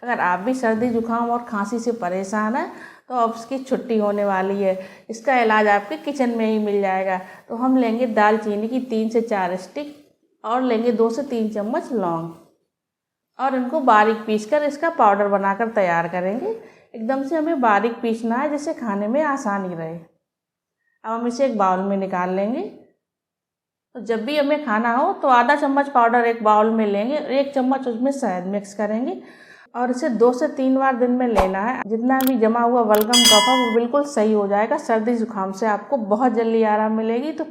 अगर आप भी सर्दी जुकाम और खांसी से परेशान हैं तो अब इसकी छुट्टी होने वाली है। इसका इलाज आपके किचन में ही मिल जाएगा। तो हम लेंगे दालचीनी की 3 से 4 स्टिक और लेंगे 2 से 3 चम्मच लौंग और इनको बारीक पीसकर इसका पाउडर बनाकर तैयार करेंगे। एकदम से हमें बारीक पीसना है जिससे खाने में आसानी रहे। अब हम इसे एक बाउल में निकाल लेंगे। तो जब भी हमें खाना हो तो आधा चम्मच पाउडर एक बाउल में लेंगे, 1 चम्मच उसमें शहद मिक्स करेंगे और इसे 2 से 3 बार दिन में लेना है। जितना भी जमा हुआ बलगम कफ है वो बिल्कुल सही हो जाएगा। सर्दी जुकाम से आपको बहुत जल्दी आराम मिलेगी। तो